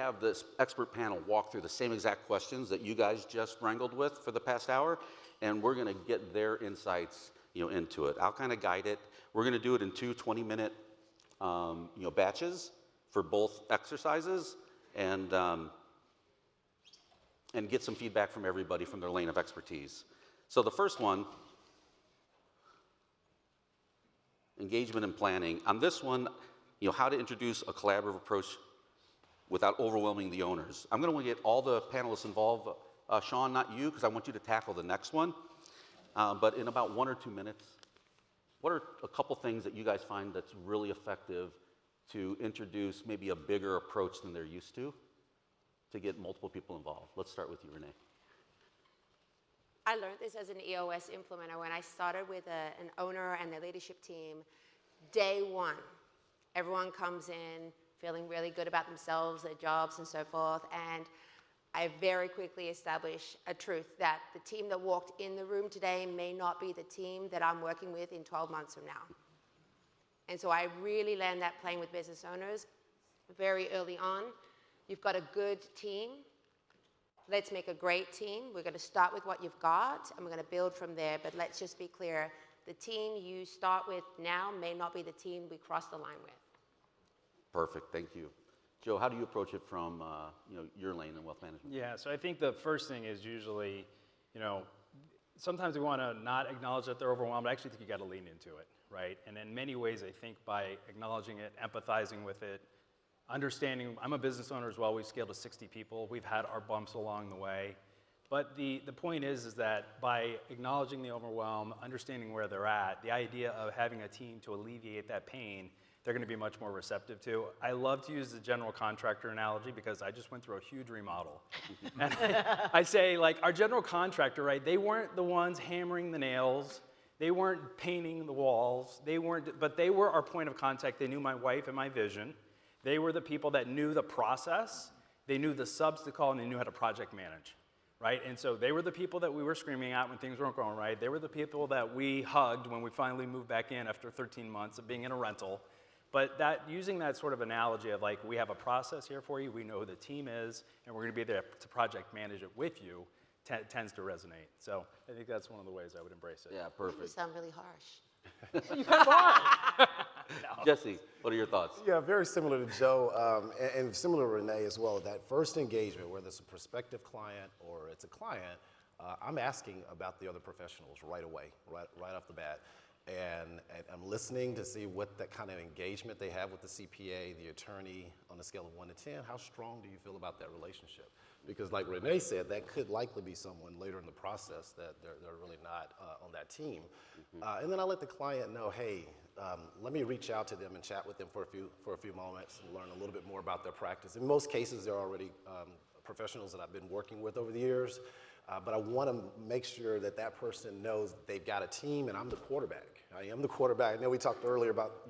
have this expert panel walk through the same exact questions that you guys just wrangled with for the past hour, and we're going to get their insights, into it. I'll kind of guide it. We're going to do it in two 20-minute, batches for both exercises, and get some feedback from everybody from their lane of expertise. So the first one, engagement and planning. On this one, how to introduce a collaborative approach without overwhelming the owners. I'm going to want to get all the panelists involved. Sean, not you, because I want you to tackle the next one. But in about 1 or 2 minutes, what are a couple things that you guys find that's really effective to introduce maybe a bigger approach than they're used to get multiple people involved? Let's start with you, Renee. I learned this as an EOS implementer when I started with an owner and their leadership team. Day one, everyone comes in feeling really good about themselves, their jobs, and so forth. And I very quickly established a truth that the team that walked in the room today may not be the team that I'm working with in 12 months from now. And so I really learned that playing with business owners very early on. You've got a good team. Let's make a great team. We're going to start with what you've got, and we're going to build from there. But let's just be clear. The team you start with now may not be the team we cross the line with. Perfect. Thank you. Joe, how do you approach it from your lane in wealth management? Yeah, so I think the first thing is usually, sometimes we want to not acknowledge that they're overwhelmed. I actually think you got to lean into it, right? And in many ways, I think by acknowledging it, empathizing with it, understanding, I'm a business owner as well. We've scaled to 60 people. We've had our bumps along the way. But the point is that by acknowledging the overwhelm, understanding where they're at, the idea of having a team to alleviate that pain, they're going to be much more receptive to. I love to use the general contractor analogy because I just went through a huge remodel. And I say, our general contractor, right, they weren't the ones hammering the nails. They weren't painting the walls. But they were our point of contact. They knew my wife and my vision. They were the people that knew the process. They knew the subs to call, and they knew how to project manage, right? And so they were the people that we were screaming at when things weren't going right. They were the people that we hugged when we finally moved back in after 13 months of being in a rental. But using that sort of analogy of we have a process here for you, we know who the team is, and we're going to be there to project manage it with you, tends to resonate. So I think that's one of the ways I would embrace it. Yeah, perfect. You sound really harsh. You kind of are. No. Jesse, what are your thoughts? Yeah, very similar to Joe, and similar to Renee as well. That first engagement, whether it's a prospective client or it's a client, I'm asking about the other professionals right away, right off the bat. And I'm listening to see what that kind of engagement they have with the CPA, the attorney, on a scale of 1 to 10. How strong do you feel about that relationship? Because like Renee said, that could likely be someone later in the process that they're really not on that team. Mm-hmm. And then I let the client know, hey, let me reach out to them and chat with them for a few moments and learn a little bit more about their practice. In most cases, they're already professionals that I've been working with over the years. But I want to make sure that that person knows that they've got a team and I'm the quarterback. I am the quarterback. I know we talked earlier about,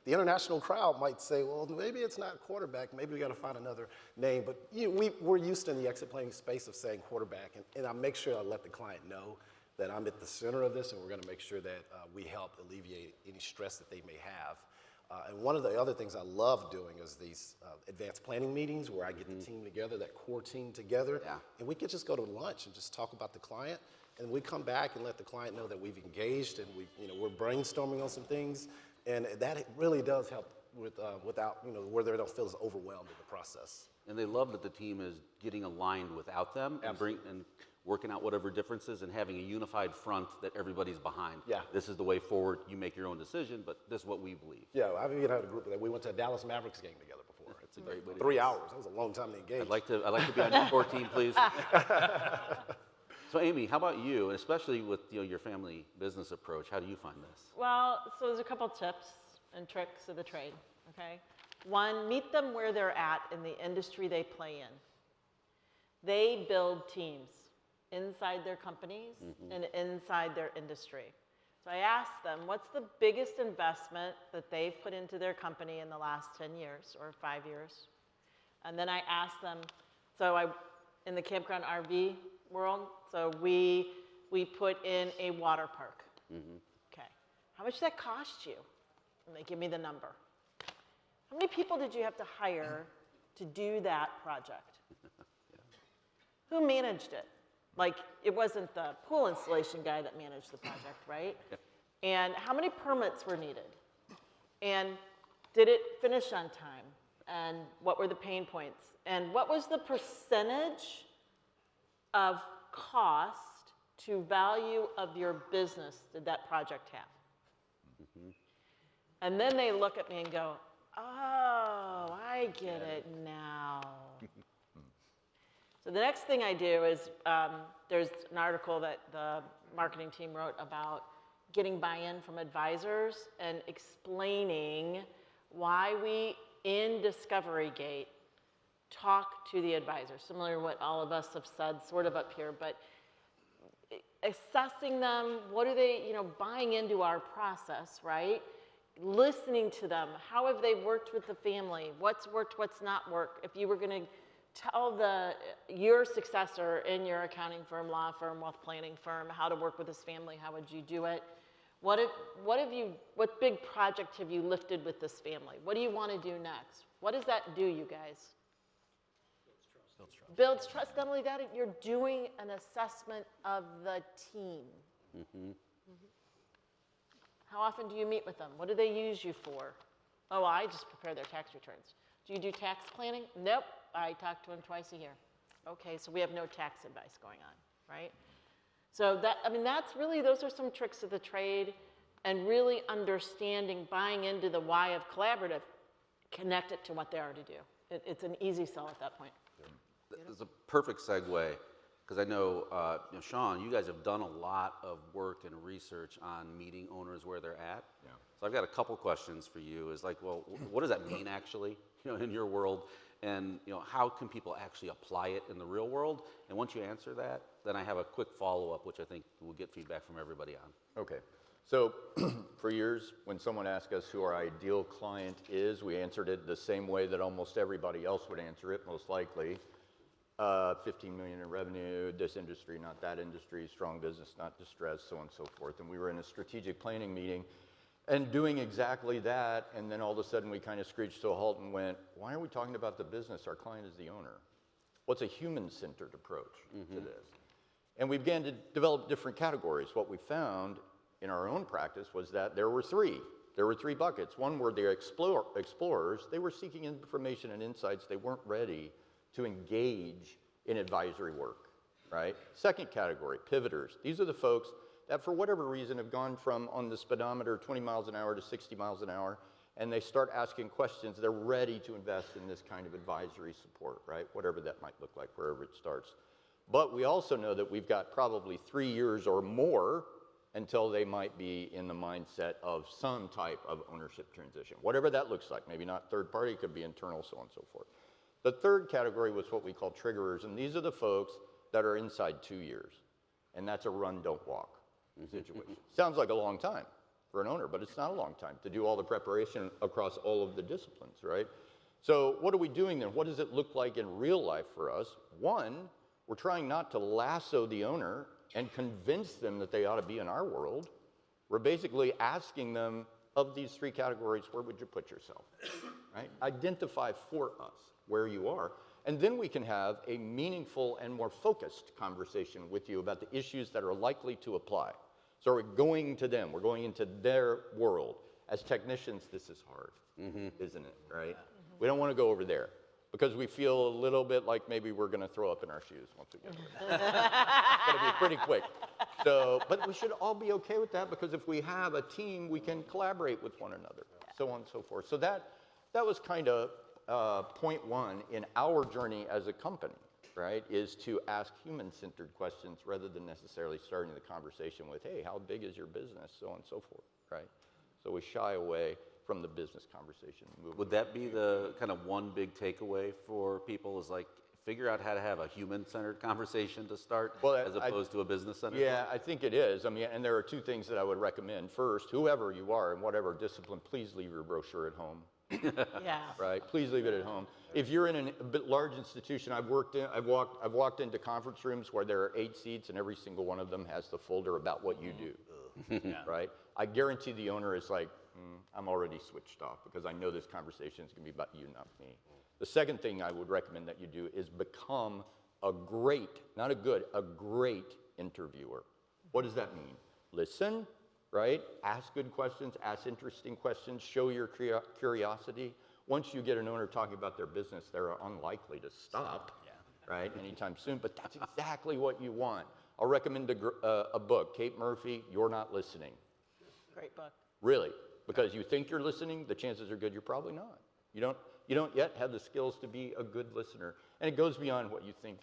the international crowd might say, well, maybe it's not quarterback. Maybe we got to find another name. But we're used to in the exit planning space of saying quarterback. And I make sure I let the client know that I'm at the center of this and we're going to make sure that we help alleviate any stress that they may have. And one of the other things I love doing is these advanced planning meetings where I get the team together, that core team together, and we could just go to lunch and just talk about the client, and we come back and let the client know that we've engaged and we're brainstorming on some things, and that really does help without where they don't feel as overwhelmed in the process. And they love that the team is getting aligned without them and working out whatever differences and having a unified front that everybody's behind. Yeah. This is the way forward. You make your own decision, but this is what we believe. Yeah, I've even had a group that we went to a Dallas Mavericks game together before. It's a great way to 3 hours. That was a long time to engage. I'd like to be on your core team, please. So Amy, how about you, and especially with your family business approach, how do you find this? Well, so there's a couple tips and tricks of the trade, okay? One, meet them where they're at in the industry they play in. They build teams inside their companies and inside their industry. So I asked them, what's the biggest investment that they've put into their company in the last 10 years or 5 years? And then I asked them, in the campground RV world, so we put in a water park. Okay, how much did that cost you? And they give me the number. How many people did you have to hire to do that project? Who managed it? Like, it wasn't the pool installation guy that managed the project, right? And how many permits were needed? And did it finish on time? And what were the pain points? And what was the percentage of cost to value of your business did that project have? And then they look at me and go, oh, I get it now. So the next thing I do is there's an article that the marketing team wrote about getting buy-in from advisors and explaining why we, in Discovery Gate, talk to the advisors, similar to what all of us have said sort of up here, but assessing them, what are they, buying into our process, right? Listening to them, how have they worked with the family, what's worked, what's not worked. If you were going to tell your successor in your accounting firm, law firm, wealth planning firm, how to work with this family, how would you do it? What big project have you lifted with this family? What do you want to do next? What does that do, you guys? Builds trust. Builds trust. Not only that, you're doing an assessment of the team. How often do you meet with them? What do they use you for? Oh, I just prepare their tax returns. Do you do tax planning? Nope, I talk to them twice a year. Okay, so we have no tax advice going on, right? So that's really, those are some tricks of the trade, and really understanding, buying into the why of collaborative, connect it to what they already do. It's an easy sell at that point. It's a perfect segue, because I know, Sean, you guys have done a lot of work and research on meeting owners where they're at. Yeah. So I've got a couple questions for you. Is like, well, what does that mean actually, in your world? And how can people actually apply it in the real world? And once you answer that, then I have a quick follow-up, which I think we'll get feedback from everybody on. Okay. So for years, when someone asked us who our ideal client is, we answered it the same way that almost everybody else would answer it, most likely. 15 million in revenue, this industry, not that industry, strong business, not distressed, so on and so forth. And we were in a strategic planning meeting and doing exactly that, and then all of a sudden we kind of screeched to a halt and went, why are we talking about the business? Our client is the owner. What's a human-centered approach to this? And we began to develop different categories. What we found in our own practice was that there were three. There were three buckets. One were the explorers. They were seeking information and insights. They weren't ready to engage in advisory work, right? Second category, pivoters. These are the folks that for whatever reason have gone from on the speedometer 20 miles an hour to 60 miles an hour, and they start asking questions. They're ready to invest in this kind of advisory support, right? Whatever that might look like, wherever it starts. But we also know that we've got probably 3 years or more until they might be in the mindset of some type of ownership transition, whatever that looks like. Maybe not third party, it could be internal, so on and so forth. The third category was what we call triggerers, and these are the folks that are inside 2 years, and that's a run, don't walk situation. Sounds like a long time for an owner, but it's not a long time to do all the preparation across all of the disciplines, right? So what are we doing then? What does it look like in real life for us? One, we're trying not to lasso the owner and convince them that they ought to be in our world. We're basically asking them, of these three categories, where would you put yourself, right? Identify for us where you are, and then we can have a meaningful and more focused conversation with you about the issues that are likely to apply. So we're going to them, we're going into their world. As technicians, this is hard, isn't it, right? We don't want to go over there because we feel a little bit like maybe we're going to throw up in our shoes once we get over there. It's going to be pretty quick. So, but we should all be okay with that, because if we have a team, we can collaborate with one another, so on and so forth. So that was kind of point one in our journey as a company, right, is to ask human-centered questions rather than necessarily starting the conversation with, hey, how big is your business, so on and so forth, right? So we shy away from the business conversation. Would that be the kind of one big takeaway for people, is like figure out how to have a human-centered conversation to start, as opposed to a business-centered? Yeah, I think it is. I mean, and there are two things that I would recommend. First, whoever you are in whatever discipline, please leave your brochure at home. Yeah. Right, please leave it at home. If you're in a bit large institution, I've walked into conference rooms where there are 8 seats and every single one of them has the folder about what you do, right? I guarantee the owner is like, I'm already switched off because I know this conversation is going to be about you, not me. The second thing I would recommend that you do is become a great, not a good, a great interviewer. What does that mean? Listen, right? Ask good questions, ask interesting questions, show your curiosity. Once you get an owner talking about their business, they're unlikely to stop, right, anytime soon, but that's exactly what you want. I'll recommend a book, Kate Murphy, You're Not Listening. Great book. Really, because you think you're listening, the chances are good you're probably not. You don't yet have the skills to be a good listener, and it goes beyond what you think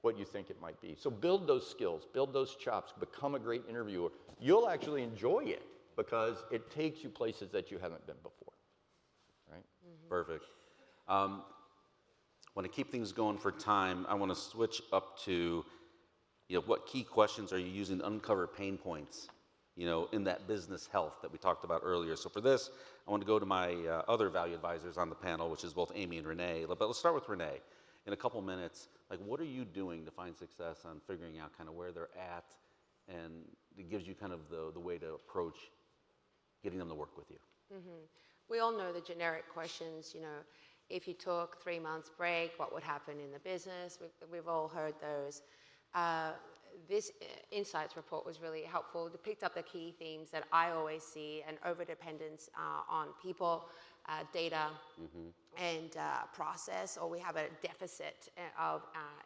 it might be. So build those skills, build those chops, become a great interviewer. You'll actually enjoy it because it takes you places that you haven't been before, right? Perfect. Want to keep things going for time. I want to switch up to, what key questions are you using to uncover pain points, in that business health that we talked about earlier. So for this, I want to go to my other value advisors on the panel, which is both Amy and Renee. But let's start with Renee. In a couple minutes, what are you doing to find success on figuring out kind of where they're at, and it gives you kind of the way to approach getting them to work with you? We all know the generic questions, if you took 3 months break, what would happen in the business? We've all heard those. This insights report was really helpful. It picked up the key themes that I always see: an overdependence on people, data, and process, or we have a deficit of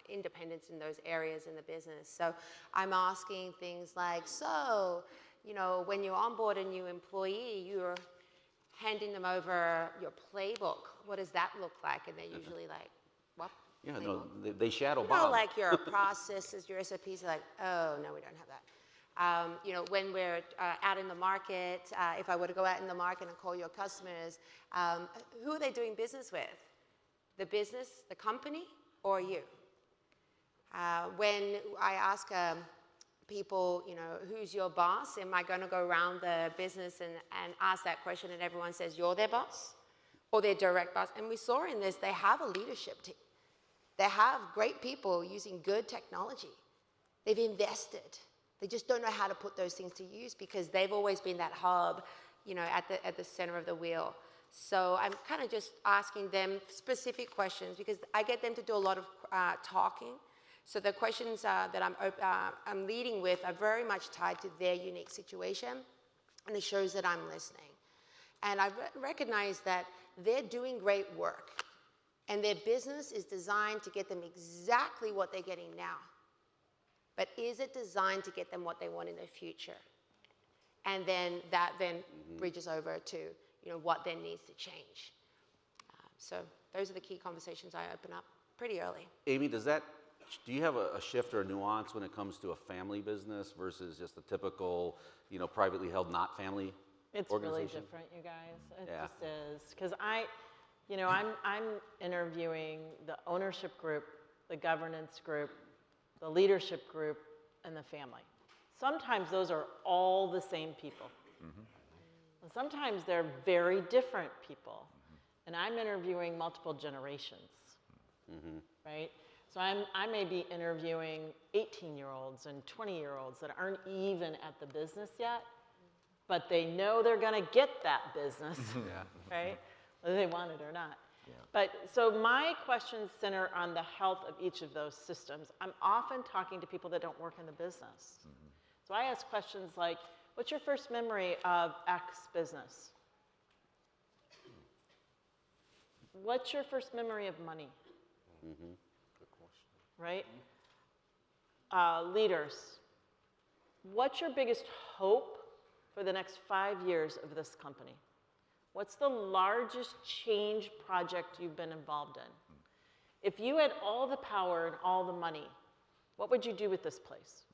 independence in those areas in the business. So I'm asking things like, when you onboard a new employee, you're handing them over your playbook. What does that look like? And they're usually like, what? Yeah, no, they shadow You Bob. know, like your processes, your SOPs are like, oh, no, we don't have that. When we're out in the market, if I were to go out in the market and call your customers, who are they doing business with? The business, the company, or you? When I ask people, who's your boss? Am I going to go around the business and ask that question and everyone says you're their boss or their direct boss? And we saw in this, they have a leadership team. They have great people using good technology. They've invested. They just don't know how to put those things to use because they've always been that hub, at the center of the wheel. So I'm kind of just asking them specific questions because I get them to do a lot of talking. So the questions that I'm leading with are very much tied to their unique situation, and it shows that I'm listening. And I recognize that they're doing great work, and their business is designed to get them exactly what they're getting now. But is it designed to get them what they want in the future? And then that bridges over to what then needs to change. So those are the key conversations I open up pretty early. Amy, do you have a shift or a nuance when it comes to a family business versus just a typical, privately held, not family It's organization? really different, you guys. It Yeah. just is. Because I'm interviewing the ownership group, the governance group, the leadership group, and the family. Sometimes those are all the same people. And sometimes they're very different people. And I'm interviewing multiple generations, right? So I may be interviewing 18-year-olds and 20-year-olds that aren't even at the business yet, but they know they're going to get that business, right? Whether they want it or not. Yeah. But so my questions center on the health of each of those systems. I'm often talking to people that don't work in the business. So I ask questions like, what's your first memory of X business? What's your first memory of money? Good question. Right? Leaders, what's your biggest hope for the next 5 years of this company? What's the largest change project you've been involved in? If you had all the power and all the money, what would you do with this place?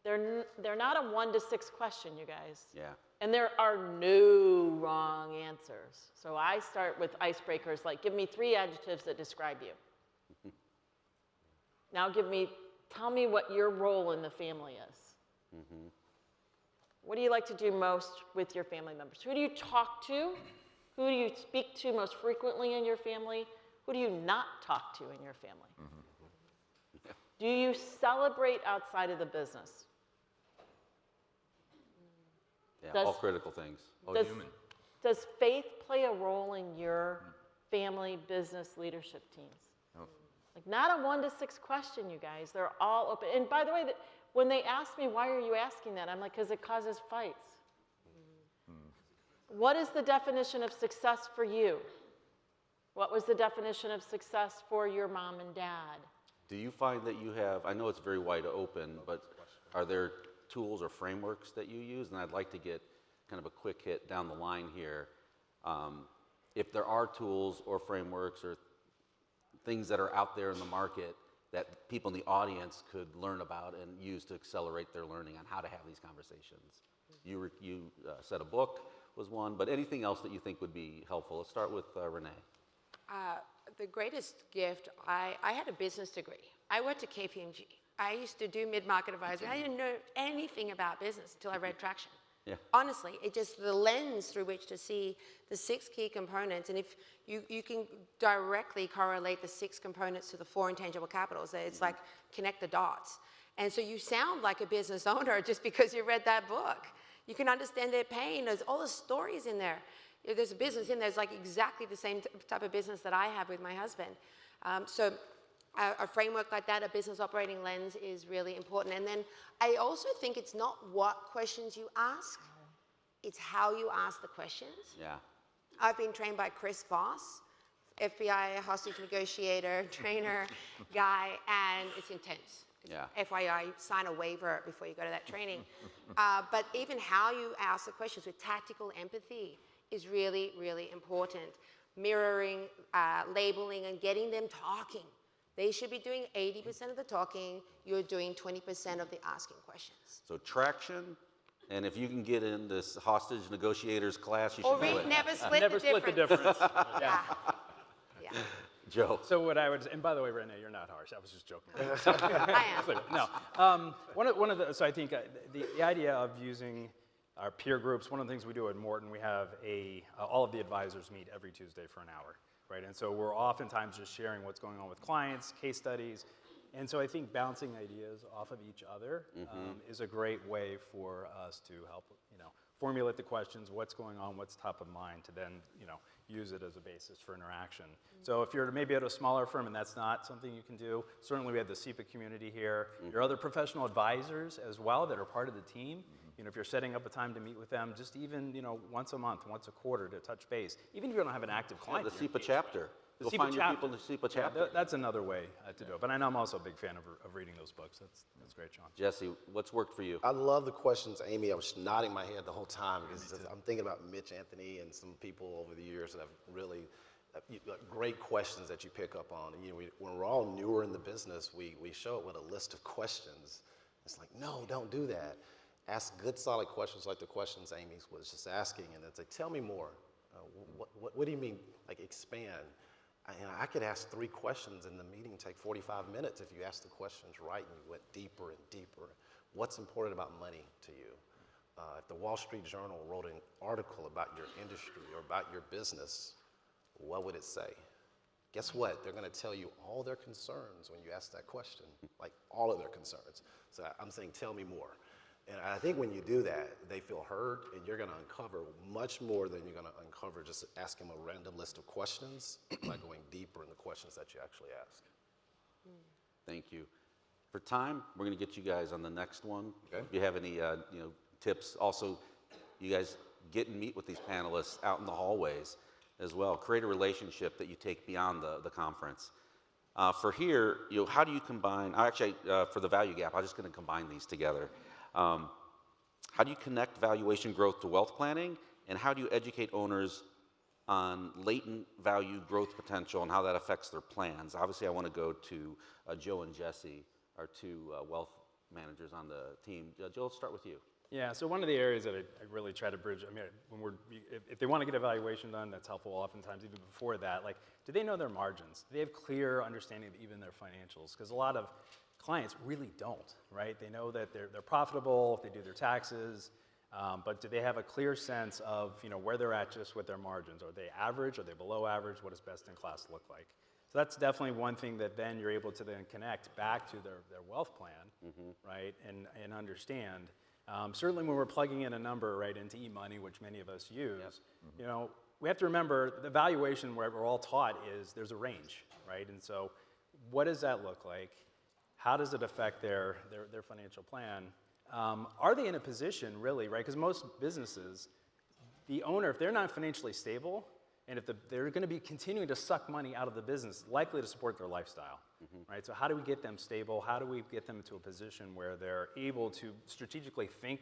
They're not a 1 to 6 question, you guys. Yeah. And there are no wrong answers. So I start with icebreakers like, give me 3 adjectives that describe you. Now tell me what your role in the family is. What do you like to do most with your family members? Who do you talk to? Who do you speak to most frequently in your family? Who do you not talk to in your family? Do you celebrate outside of the business? Yeah, all critical things. All human. Does faith play a role in your family business leadership teams. Like not a 1 to 6 question, you guys. They're all open. And by the way, when they ask me, why are you asking that? I'm like, because it causes fights. What is the definition of success for you? What was the definition of success for your mom and dad? Do you find that you have, I know it's very wide open, but are there tools or frameworks that you use? And I'd like to get kind of a quick hit down the line here. If there are tools or frameworks or things that are out there in the market that people in the audience could learn about and use to accelerate their learning on how to have these conversations. You said a book was one, but anything else that you think would be helpful? Let's start with Renee. The greatest gift, I had a business degree. I worked at KPMG. I used to do mid-market advisory. I didn't know anything about business until I read Traction. Yeah. Honestly, it just the lens through which to see the 6 key components, and if you can directly correlate the 6 components to the 4 intangible capitals, it's like connect the dots. And so you sound like a business owner just because you read that book. You can understand their pain. There's all the stories in there. There's a business in there. It's like exactly the same type of business that I have with my husband. So a framework like that, a business operating lens, is really important. And then I also think it's not what questions you ask, it's how you ask the questions. Yeah. I've been trained by Chris Voss, FBI hostage negotiator, trainer guy, and it's intense. Yeah. FYI, sign a waiver before you go to that training. But even how you ask the questions with tactical empathy is really, really important. Mirroring, labeling, and getting them talking. They should be doing 80% of the talking. You're doing 20% of the asking questions. So Traction, and if you can get in this hostage negotiators class, you should Or do read it. Never Split Never the split the difference. Yeah. Yeah. Joe. So what I would, and by the way, Renee, you're not harsh. I was just joking. I am. No. One of the, so I think the idea of using our peer groups, one of the things we do at Morton, we have all of the advisors meet every Tuesday for an hour, right? And so we're oftentimes just sharing what's going on with clients, case studies. And so I think bouncing ideas off of each other is a great way for us to help, formulate the questions, what's going on, what's top of mind, to then, use it as a basis for interaction. So if you're maybe at a smaller firm and that's not something you can do, certainly we have the CEPA community here. There are other professional advisors as well that are part of the team. If you're setting up a time to meet with them, just even, once a month, once a quarter to touch base, even if you don't have an active client. The CEPA chapter. Go CEPA find your chapter. people in the CEPA chapter. That's another way to do it. But I know I'm also a big fan of reading those books. That's great, Sean. Jesse, what's worked for you? I love the questions, Amy. I was nodding my head the whole time because I'm thinking about Mitch Anthony and some people over the years that have really great questions that you pick up on. And when we're all newer in the business, we show up with a list of questions. It's like, no, don't do that. Ask good, solid questions like the questions Amy was just asking, and it's like, tell me more. What do you mean, like expand? I could ask 3 questions and the meeting take 45 minutes if you ask the questions right and you went deeper and deeper. What's important about money to you? If the Wall Street Journal wrote an article about your industry or about your business, what would it say? Guess what? They're going to tell you all their concerns when you ask that question, like all of their concerns. So I'm saying, tell me more. And I think when you do that, they feel heard, and you're going to uncover much more than you're going to uncover just asking them a random list of questions by going deeper in the questions that you actually ask. Thank you. For time, we're going to get you guys on the next one. Okay. If you have any tips, also, you guys get and meet with these panelists out in the hallways as well. Create a relationship that you take beyond the conference. For here, how do you combine? For the value gap, I'm just going to combine these together. How do you connect valuation growth to wealth planning, and how do you educate owners on latent value growth potential and how that affects their plans? Obviously, I want to go to Joe and Jesse, our 2 wealth managers on the team. Joe, let's start with you. Yeah, so one of the areas that I really try to bridge, if they want to get evaluation done, that's helpful oftentimes, even before that. Like, do they know their margins? Do they have clear understanding of even their financials? Because a lot of clients really don't, right? They know that they're profitable if they do their taxes, but do they have a clear sense of where they're at just with their margins? Are they average? Are they below average? What does best in class look like? So that's definitely one thing that then you're able to then connect back to their wealth plan, right? And understand. Certainly when we're plugging in a number right into eMoney, which many of us use, we have to remember the valuation where we're all taught is there's a range, right? And so what does that look like? How does it affect their financial plan? Are they in a position really, right? Because most businesses, the owner, if they're not financially stable, and if they're going to be continuing to suck money out of the business, likely to support their lifestyle, right? So how do we get them stable? How do we get them into a position where they're able to strategically think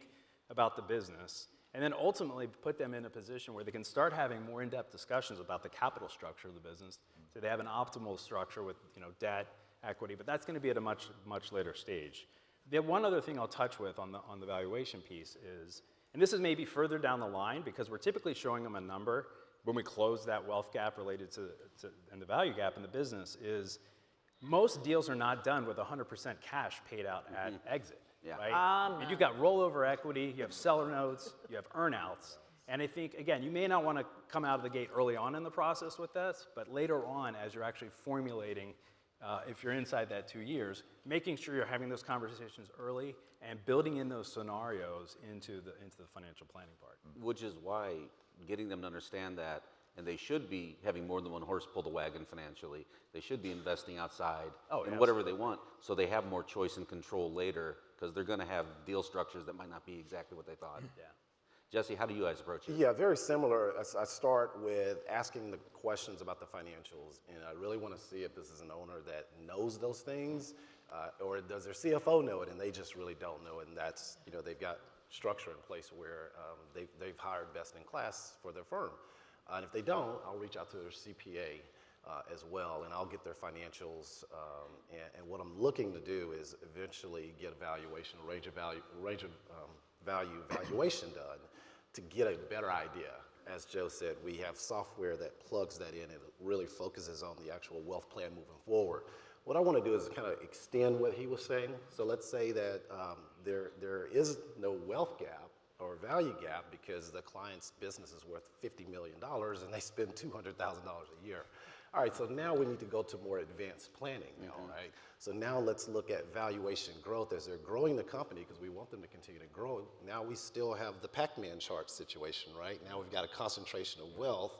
about the business, and then ultimately put them in a position where they can start having more in-depth discussions about the capital structure of the business, so they have an optimal structure with debt, equity, but that's going to be at a much later stage. The one other thing I'll touch with on the valuation piece is, and this is maybe further down the line because we're typically showing them a number when we close that wealth gap related to and the value gap in the business, is most deals are not done with 100% cash paid out at exit, right? And you've got rollover equity, you have seller notes, you have earnouts. And I think, again, you may not want to come out of the gate early on in the process with this, but later on, as you're actually formulating, if you're inside that 2 years, making sure you're having those conversations early and building in those scenarios into the financial planning part. Which is why getting them to understand that, and they should be having more than one horse pull the wagon financially. They should be investing outside in whatever they want, so they have more choice and control later, because they're going to have deal structures that might not be exactly what they thought. Yeah. Jesse, how do you guys approach it? Yeah, very similar. I start with asking the questions about the financials, and I really want to see if this is an owner that knows those things, or does their CFO know it and they just really don't know it, and that's, they've got structure in place where they've hired best in class for their firm. And if they don't, I'll reach out to their CPA as well, and I'll get their financials. And what I'm looking to do is eventually get a valuation, a range of valuation done to get a better idea. As Joe said, we have software that plugs that in and it really focuses on the actual wealth plan moving forward. What I want to do is kind of extend what he was saying. So let's say that there is no wealth gap or value gap because the client's business is worth $50 million and they spend $200,000 a year. All right, so now we need to go to more advanced planning now, right? So now let's look at valuation growth as they're growing the company, because we want them to continue to grow. Now we still have the Pac-Man chart situation, right? Now we've got a concentration of wealth.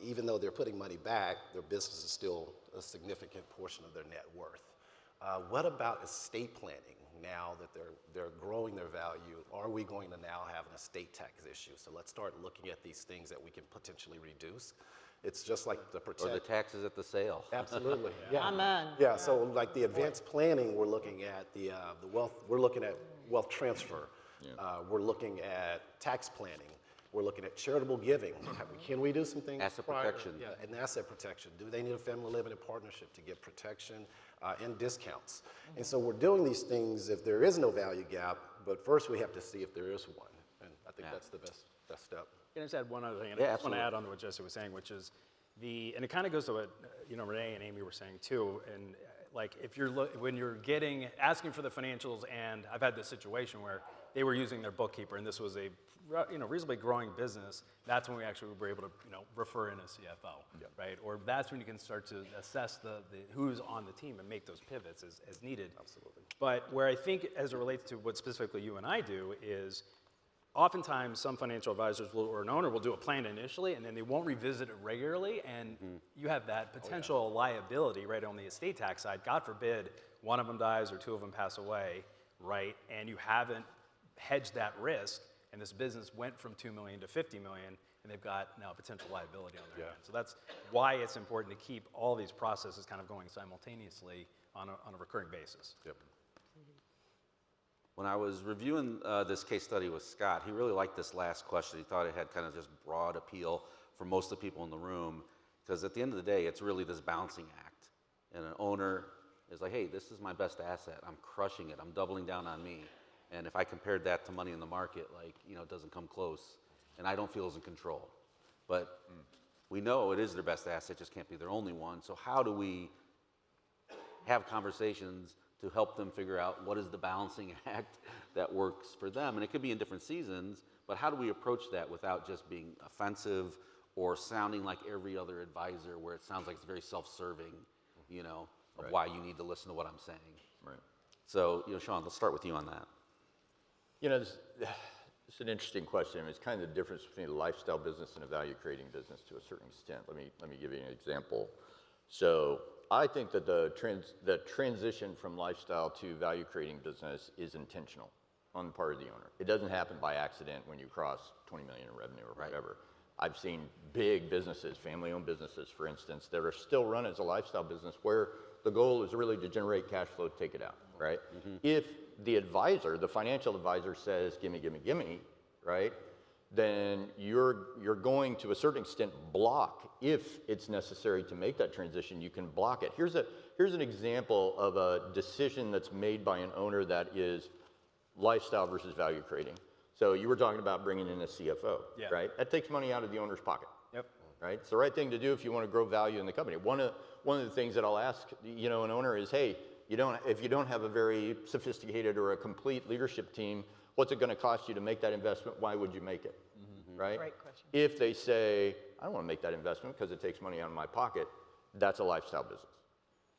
Even though they're putting money back, their business is still a significant portion of their net worth. What about estate planning? Now that they're growing their value, are we going to now have an estate tax issue? So let's start looking at these things that we can potentially reduce. It's just like the protect. Or the taxes at the sale. Absolutely. Yeah. Amen. Yeah. So like the advanced planning, we're looking at the wealth. We're looking at wealth transfer. We're looking at tax planning. We're looking at charitable giving. Can we do some things? Asset prior? protection. Yeah, and asset protection. Do they need a family limited partnership to get protection and discounts? And so we're doing these things if there is no value gap, but first we have to see if there is one. And I think that's the best step. Can I just add one other thing? And Yeah, I just want to absolutely. add on to what Jesse was saying, which is and it kind of goes to what Renee and Amy were saying too. And like if you're when you're asking for the financials, and I've had this situation where they were using their bookkeeper, and this was a reasonably growing business. That's when we actually were able to refer in a CFO, right? Or that's when you can start to assess the who's on the team and make those pivots as needed. Absolutely. But where I think, as it relates to what specifically you and I do, is oftentimes some financial advisors or an owner will do a plan initially, and then they won't revisit it regularly, and you have that potential liability right on the estate tax side. God forbid one of them dies or two of them pass away, right? And you haven't hedged that risk, and this business went from $2 million to $50 million, and they've got now potential liability on their end. So that's why it's important to keep all these processes kind of going simultaneously on a recurring basis. Yep. When I was reviewing this case study with Scott, he really liked this last question. He thought it had kind of just broad appeal for most of the people in the room, because at the end of the day, it's really this balancing act. And an owner is like, hey, this is my best asset. I'm crushing it. I'm doubling down on me. And if I compared that to money in the market, it doesn't come close. And I don't feel as in control. But we know it is their best asset, just can't be their only one. So how do we have conversations to help them figure out what is the balancing act that works for them? And it could be in different seasons, but how do we approach that without just being offensive or sounding like every other advisor, where it sounds like it's very self-serving, of why you need to listen to what I'm saying. Right. So, Sean, let's start with you on that. It's an interesting question. It's kind of the difference between a lifestyle business and a value-creating business to a certain extent. Let me give you an example. So I think that the transition from lifestyle to value-creating business is intentional on the part of the owner. It doesn't happen by accident when you cross 20 million in revenue or whatever. I've seen big businesses, family-owned businesses, for instance, that are still run as a lifestyle business where the goal is really to generate cash flow to take it out, right? If the advisor, the financial advisor says, gimme, gimme, gimme, right? Then you're going to a certain extent block, if it's necessary to make that transition, you can block it. Here's an example of a decision that's made by an owner that is lifestyle versus value creating. So you were talking about bringing in a CFO, right? That takes money out of the owner's pocket. Yep. Right? It's the right thing to do if you want to grow value in the company. One of the things that I'll ask, an owner is, hey, if you don't have a very sophisticated or a complete leadership team, what's it going to cost you to make that investment? Why would you make it? Right? Great question. If they say, I don't want to make that investment because it takes money out of my pocket, that's a lifestyle business.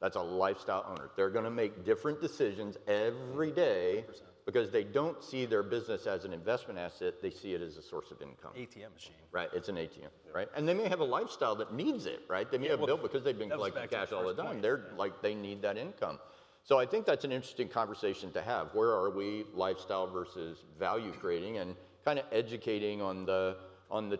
That's a lifestyle owner. They're going to make different decisions every day because they don't see their business as an investment asset. They see it as a source of income. ATM machine. Right, it's an ATM, right? And they may have a lifestyle that needs it, right? They may have built because they've been that was collecting back to cash the all the first time. point, They're like, they need that income. So I think that's an interesting conversation to have. Where are we lifestyle versus value creating, and kind of educating on the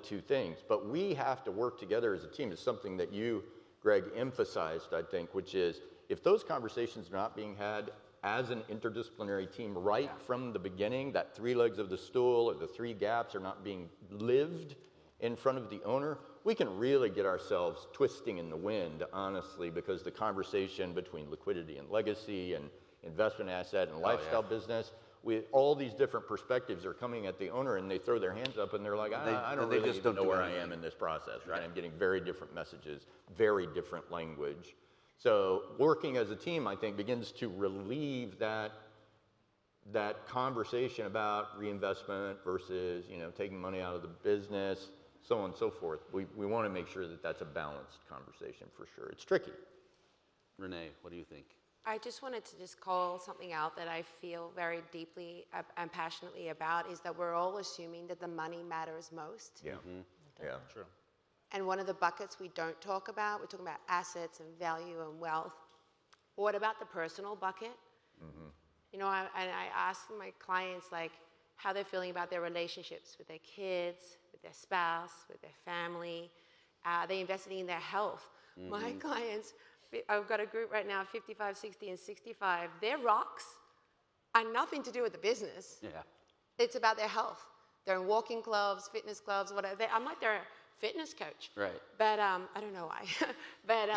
two things. But we have to work together as a team. It's something that you, Greg, emphasized, I think, which is if those conversations are not being had as an interdisciplinary team right from the beginning, that 3 legs of the stool or the 3 gaps are not being lived in front of the owner, we can really get ourselves twisting in the wind, honestly, because the conversation between liquidity and legacy and investment asset and lifestyle business, all these different perspectives are coming at the owner, and they throw their hands up and they're like, I don't really even know where I am in this process, right? I'm getting very different messages, very different language. So working as a team, I think, begins to relieve that conversation about reinvestment versus, taking money out of the business, so on and so forth. We want to make sure that that's a balanced conversation for sure. It's tricky. Renee, what do you think? I just wanted to just call something out that I feel very deeply and passionately about, is that we're all assuming that the money matters most. Yeah. Yeah. True. And one of the buckets we don't talk about, we're talking about assets and value and wealth. What about the personal bucket? I ask my clients, like, how they're feeling about their relationships with their kids, with their spouse, with their family. Are they investing in their health? My clients, I've got a group right now, 55, 60, and 65. Their rocks are nothing to do with the business. Yeah. It's about their health. They're in walking clubs, fitness clubs, whatever. I'm like their fitness coach. Right. But I don't know why. But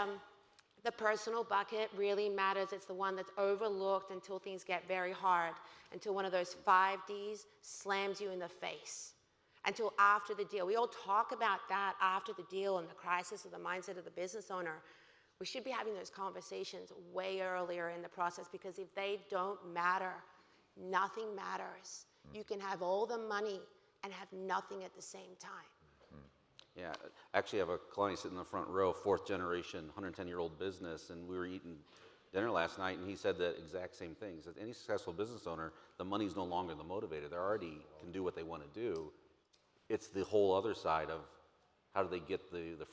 the personal bucket really matters. It's the one that's overlooked until things get very hard, until one of those 5 Ds slams you in the face, until after the deal. We all talk about that after the deal and the crisis of the mindset of the business owner. We should be having those conversations way earlier in the process, because if they don't matter, nothing matters. You can have all the money and have nothing at the same time. Yeah, actually, I have a client sitting in the front row, 4th generation, 110-year-old business, and we were eating dinner last night, and he said the exact same thing. He said, any successful business owner, the money's no longer the motivator. They already can do what they want to do. It's the whole other side of how do they get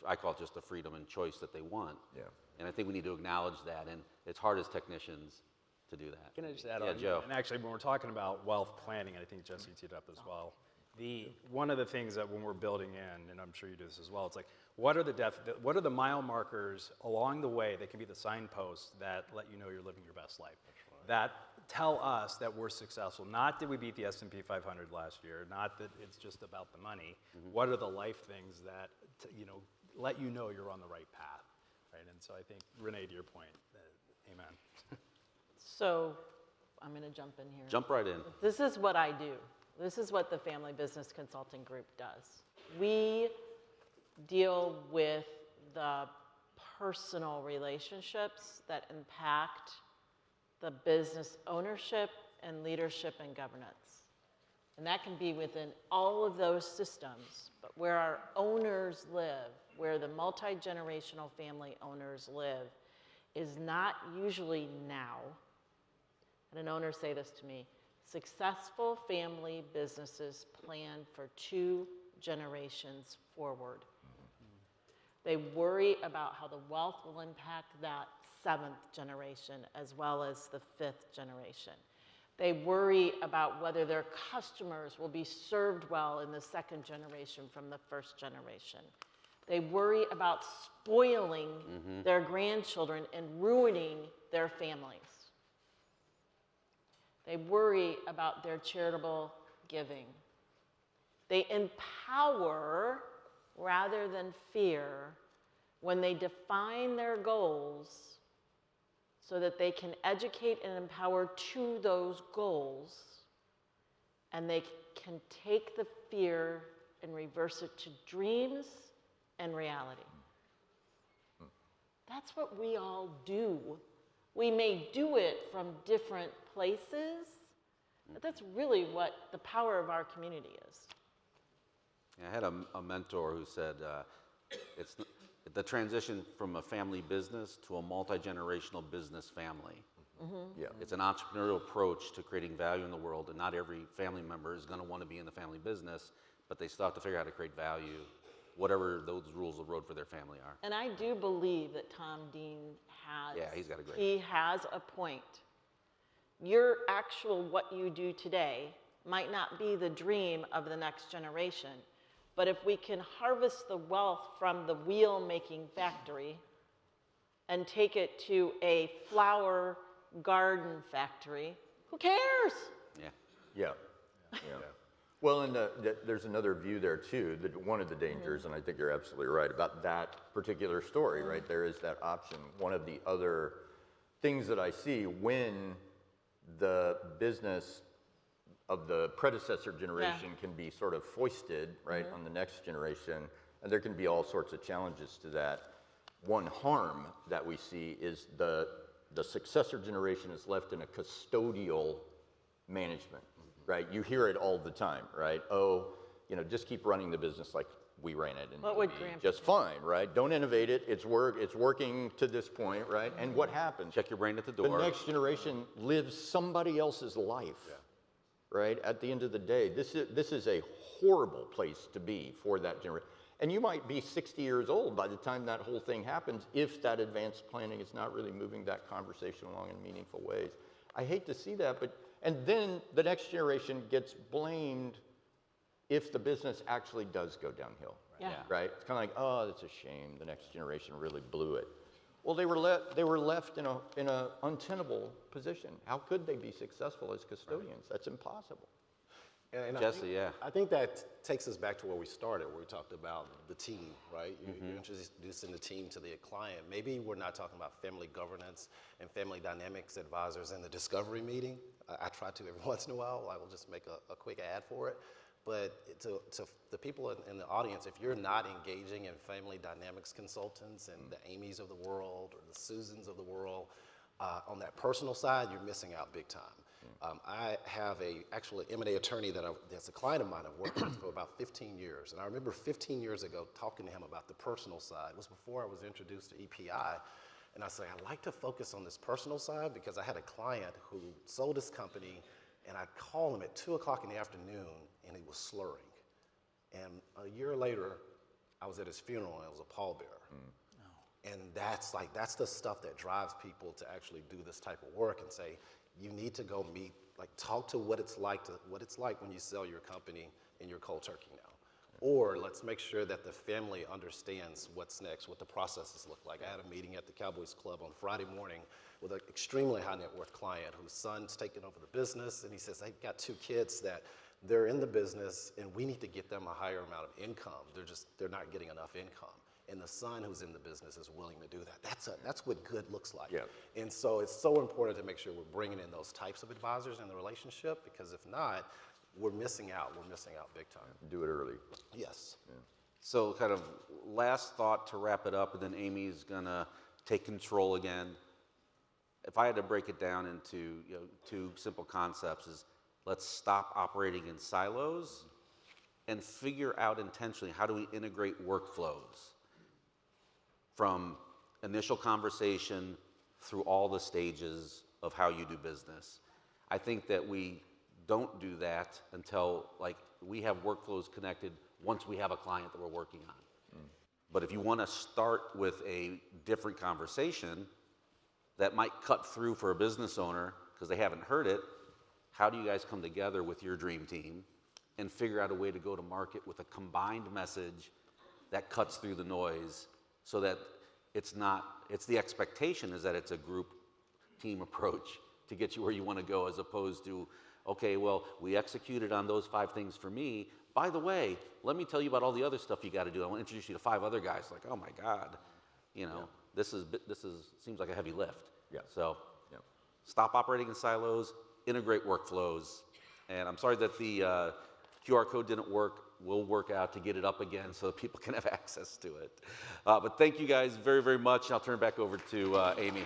I call it just the freedom and choice that they want. Yeah. And I think we need to acknowledge that, and it's hard as technicians to do that. Can I just add Yeah, on? Joe. And actually, when we're talking about wealth planning, and I think Jesse teed up as well, one of the things that when we're building in, and I'm sure you do this as well, it's like, what are the mile markers along the way that can be the signposts that let you know you're living your best life? That tell us that we're successful. Not that we beat the S&P 500 last year, not that it's just about the money. What are the life things that let you know you're on the right path, right? And so I think, Renee, to your point, amen. So I'm going to jump in here. Jump right in. This is what I do. This is what the Family Business Consulting Group does. We deal with the personal relationships that impact the business ownership and leadership and governance. And that can be within all of those systems, but where our owners live, where the multi-generational family owners live, is not usually now. And an owner say this to me, Successful family businesses plan for 2 generations forward. They worry about how the wealth will impact that 7th generation as well as the 5th generation. They worry about whether their customers will be served well in the 2nd generation from the 1st generation. They worry about spoiling their grandchildren and ruining their families. They worry about their charitable giving. They empower rather than fear when they define their goals so that they can educate and empower to those goals, and they can take the fear and reverse it to dreams and reality. That's what we all do. We may do it from different places, but that's really what the power of our community is. I had a mentor who said it's the transition from a family business to a multi-generational business family. Yeah. It's an entrepreneurial approach to creating value in the world, and not every family member is going to want to be in the family business, but they still have to figure out how to create value, whatever those rules of the road for their family are. And I do believe that Tom Dean has, Yeah, he's got a great- he has a point. Your actual what you do today might not be the dream of the next generation, but if we can harvest the wealth from the wheel making factory and take it to a flower garden factory, who cares? Yeah. Yeah, yeah. Well, and there's another view there too, that one of the dangers, and I think you're absolutely right about that particular story, right? There is that option. One of the other things that I see when the business of the predecessor generation can be sort of foisted, right, on the next generation, and there can be all sorts of challenges to that. One harm that we see is the successor generation is left in a custodial management, right? You hear it all the time, right? Oh, just keep running the business like we ran it, and What it'll would be Grandpa just fine, right? Don't innovate it. It's working to this point, right? And what happens? Check your brain at the The door. next generation lives somebody else's life, right? At the end of the day, this is a horrible place to be for that generation. And you might be 60 years old by the time that whole thing happens if that advanced planning is not really moving that conversation along in meaningful ways. I hate to see that, and then the next generation gets blamed if the business actually does go downhill. Yeah. Right? It's kind of like, oh, that's a shame. The next generation really blew it. Well, they were left in a untenable position. How could they be successful as custodians? That's impossible. And Jesse, I think that takes us back to where we started, where we talked about the team, right? You're introducing the team to the client. Maybe we're not talking about family governance and family dynamics advisors in the discovery meeting. I try to every once in a while. I will just make a quick ad for it. But to the people in the audience, if you're not engaging in family dynamics consultants and the Amy's of the world or the Susans of the world, on that personal side, you're missing out big time. I have actually M&A attorney that's a client of mine I've worked with for about 15 years. And I remember 15 years ago talking to him about the personal side. It was before I was introduced to EPI. And I said, I'd like to focus on this personal side because I had a client who sold his company, and I'd call him at 2 o'clock in the afternoon, and he was slurring. And a year later, I was at his funeral, and it was a pallbearer. And that's the stuff that drives people to actually do this type of work and say, you need to go meet, talk to what it's like when you sell your company and you're cold turkey now. Or let's make sure that the family understands what's next, what the processes look like. I had a meeting at the Cowboys Club on Friday morning with an extremely high net worth client whose son's taking over the business, and he says, I've got 2 kids that they're in the business and we need to get them a higher amount of income. They're not getting enough income. And the son who's in the business is willing to do that. That's what good looks like. Yeah. And so it's so important to make sure we're bringing in those types of advisors in the relationship, because if not, we're missing out. We're missing out big time. Do it early. Yes. So kind of last thought to wrap it up, and then Amy's gonna take control again. If I had to break it down into 2 simple concepts, is let's stop operating in silos and figure out intentionally how do we integrate workflows from initial conversation through all the stages of how you do business. I think that we don't do that until like we have workflows connected once we have a client that we're working on. But if you want to start with a different conversation that might cut through for a business owner because they haven't heard it, how do you guys come together with your dream team and figure out a way to go to market with a combined message that cuts through the noise so that it's the expectation is that it's a group team approach to get you where you want to go, as opposed to, okay, well, we executed on those 5 things for me. By the way, let me tell you about all the other stuff you got to do. I want to introduce you to 5 other guys. Like, oh my God, this seems like a heavy lift. Yeah. So Yeah. stop operating in silos, integrate workflows. And I'm sorry that the QR code didn't work. We'll work out to get it up again so that people can have access to it. But thank you guys very, very much. I'll turn it back over to Amy.